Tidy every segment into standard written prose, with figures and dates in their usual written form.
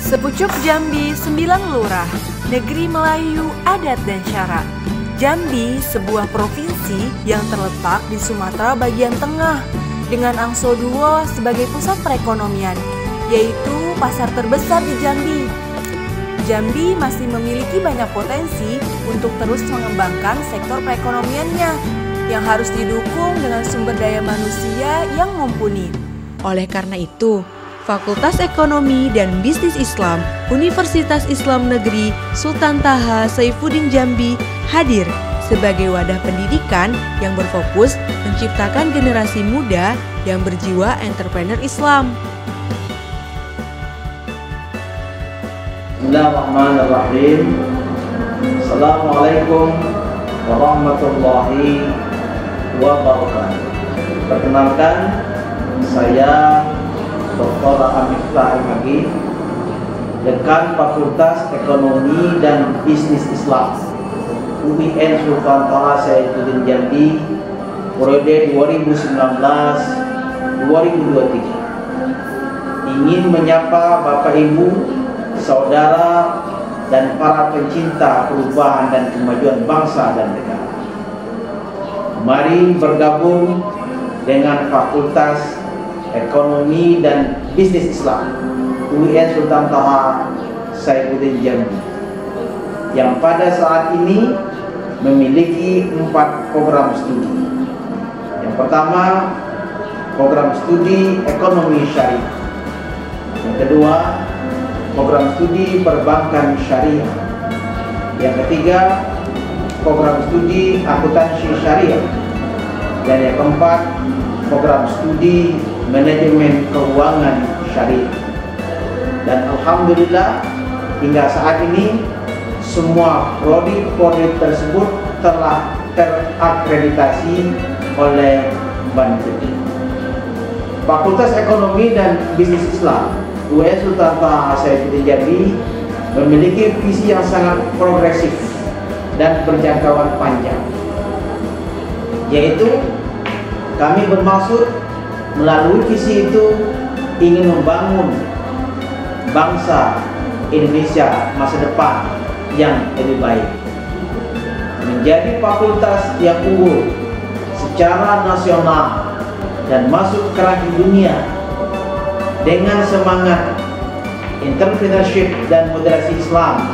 Sepucuk Jambi 9 Lurah, Negeri Melayu Adat dan Syarak. Jambi sebuah provinsi yang terletak di Sumatera bagian tengah dengan Angsoduo sebagai pusat perekonomian, yaitu pasar terbesar di Jambi. Jambi masih memiliki banyak potensi untuk terus mengembangkan sektor perekonomiannya yang harus didukung dengan sumber daya manusia yang mumpuni. Oleh karena itu, Fakultas Ekonomi dan Bisnis Islam Universitas Islam Negeri Sultan Taha Saifuddin Jambi hadir sebagai wadah pendidikan yang berfokus menciptakan generasi muda yang berjiwa entrepreneur Islam. Bismillahirrahmanirrahim. Assalamualaikum warahmatullahi wabarakatuh. Perkenalkan, saya Dr. Amiftah Al-Hagi, Dekan Fakultas Ekonomi dan Bisnis Islam UIN Sultan Taha Saifuddin Jambi, periode 2019-2023. Ingin menyapa Bapak Ibu, saudara, dan para pencinta perubahan dan kemajuan bangsa dan negara. Mari bergabung dengan Fakultas Ekonomi dan Bisnis Islam UIN Sultan Taha Saifuddin Jambi yang pada saat ini memiliki 4 program studi. Yang pertama, program studi Ekonomi Syariah. Yang kedua, program studi Perbankan Syariah. Yang ketiga, program studi Akuntansi Syariah. Dan yang keempat, program studi Manajemen Keuangan Syariah. Dan alhamdulillah hingga saat ini semua prodi-prodi tersebut telah terakreditasi oleh Banten. Fakultas Ekonomi dan Bisnis Islam UIN Sultan Taha Saifuddin Jambi memiliki visi yang sangat progresif dan berjangkauan panjang, yaitu kami bermaksud melalui visi itu ingin membangun bangsa Indonesia masa depan yang lebih baik, menjadi fakultas yang unggul secara nasional dan masuk ke ranking dunia dengan semangat entrepreneurship dan moderasi Islam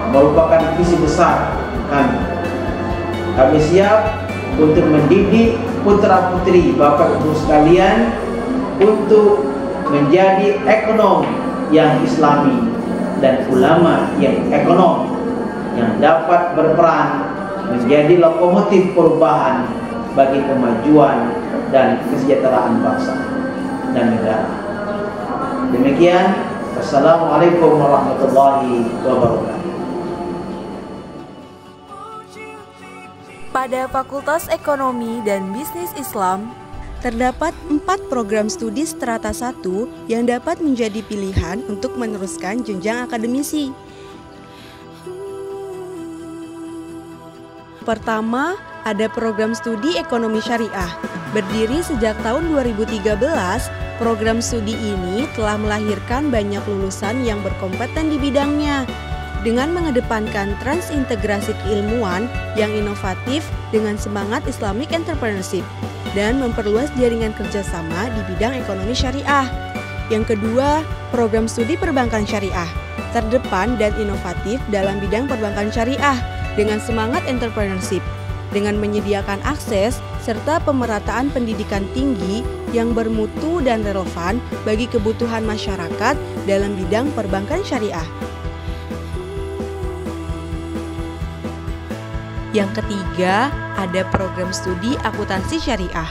merupakan visi besar kami. Kami siap untuk mendidik putra-putri Bapak Ibu sekalian untuk menjadi ekonom yang islami dan ulama yang ekonom yang dapat berperan menjadi lokomotif perubahan bagi kemajuan dan kesejahteraan bangsa dan negara. Demikian, Assalamualaikum warahmatullahi wabarakatuh. Pada Fakultas Ekonomi dan Bisnis Islam, terdapat 4 program studi strata 1 yang dapat menjadi pilihan untuk meneruskan jenjang akademisi. Pertama, ada program studi Ekonomi Syariah. Berdiri sejak tahun 2013, program studi ini telah melahirkan banyak lulusan yang berkompeten di bidangnya, dengan mengedepankan transintegrasi keilmuan yang inovatif dengan semangat Islamic Entrepreneurship dan memperluas jaringan kerjasama di bidang ekonomi syariah. Yang kedua, program studi Perbankan Syariah, terdepan dan inovatif dalam bidang perbankan syariah dengan semangat entrepreneurship, dengan menyediakan akses serta pemerataan pendidikan tinggi yang bermutu dan relevan bagi kebutuhan masyarakat dalam bidang perbankan syariah. Yang ketiga, ada program studi Akuntansi Syariah.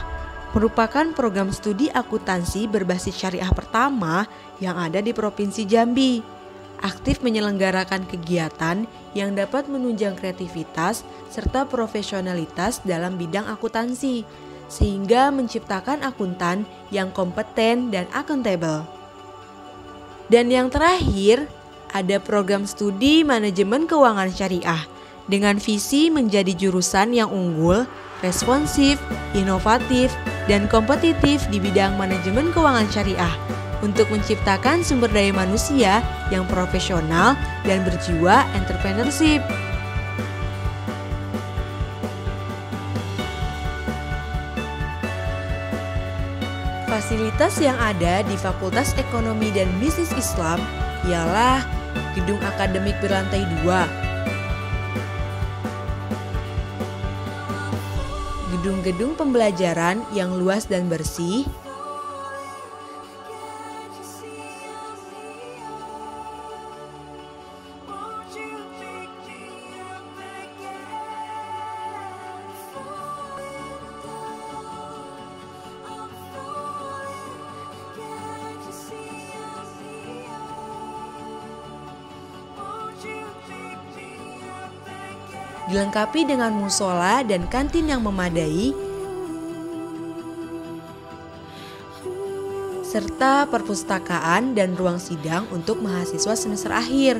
Merupakan program studi akuntansi berbasis syariah pertama yang ada di Provinsi Jambi. Aktif menyelenggarakan kegiatan yang dapat menunjang kreativitas serta profesionalitas dalam bidang akuntansi, sehingga menciptakan akuntan yang kompeten dan akuntabel. Dan yang terakhir, ada program studi Manajemen Keuangan Syariah dengan visi menjadi jurusan yang unggul, responsif, inovatif, dan kompetitif di bidang manajemen keuangan syariah untuk menciptakan sumber daya manusia yang profesional dan berjiwa entrepreneurship. Fasilitas yang ada di Fakultas Ekonomi dan Bisnis Islam ialah gedung akademik berlantai 2, gedung-gedung pembelajaran yang luas dan bersih, dilengkapi dengan musola dan kantin yang memadai, serta perpustakaan dan ruang sidang untuk mahasiswa semester akhir.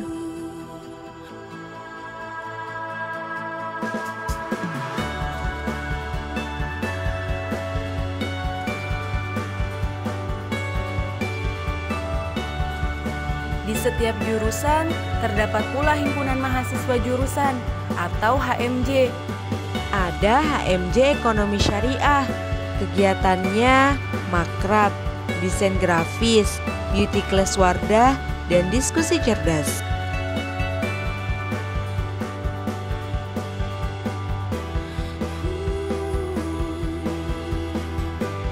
Di setiap jurusan terdapat pula himpunan mahasiswa jurusan atau HMJ. Ada HMJ Ekonomi Syariah, kegiatannya makrab, desain grafis, beauty class Wardah, dan diskusi cerdas.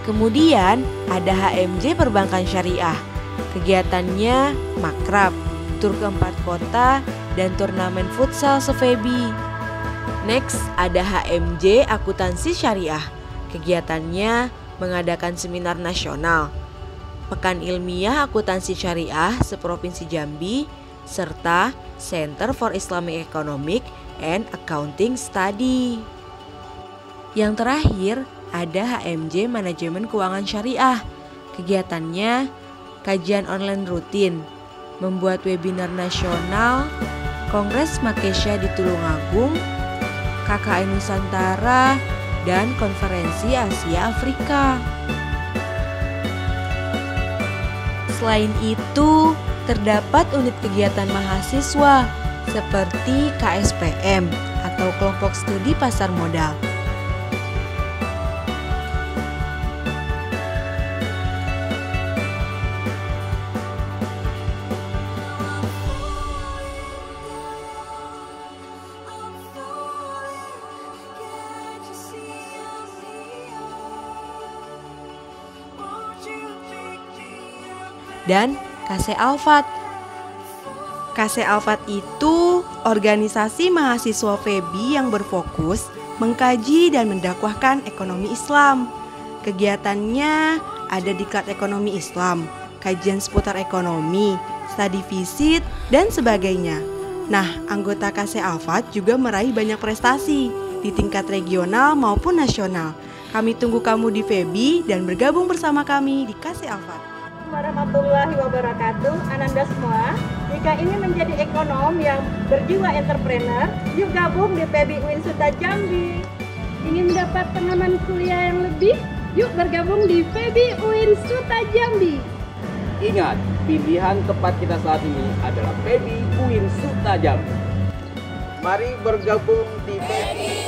Kemudian ada HMJ Perbankan Syariah, kegiatannya makrab, tur ke 4 kota, dan turnamen futsal se-FEBI. Next, ada HMJ Akuntansi Syariah. Kegiatannya mengadakan seminar nasional, pekan ilmiah akuntansi syariah se-Provinsi Jambi, serta Center for Islamic Economic and Accounting Study. Yang terakhir, ada HMJ Manajemen Keuangan Syariah. Kegiatannya kajian online rutin, membuat webinar nasional, Kongres Makesha di Tulungagung, KKN Nusantara, dan Konferensi Asia Afrika. Selain itu, terdapat unit kegiatan mahasiswa seperti KSPM atau Kelompok Studi Pasar Modal. Dan KC Alfat. KC Alfat itu organisasi mahasiswa FEBI yang berfokus mengkaji dan mendakwahkan ekonomi Islam. Kegiatannya ada diklat ekonomi Islam, kajian seputar ekonomi, study visit, dan sebagainya. Nah, anggota KC Alfat juga meraih banyak prestasi di tingkat regional maupun nasional. Kami tunggu kamu di FEBI dan bergabung bersama kami di KC Alfat. Warahmatullahi wabarakatuh. Ananda semua, jika ingin menjadi ekonom yang berjiwa entrepreneur, yuk gabung di FEBI UIN Suta Jambi. Ingin mendapat pengalaman kuliah yang lebih, yuk bergabung di FEBI UIN Suta Jambi. Ingat, pilihan tepat kita saat ini adalah FEBI UIN Suta Jambi. Mari bergabung di FEBI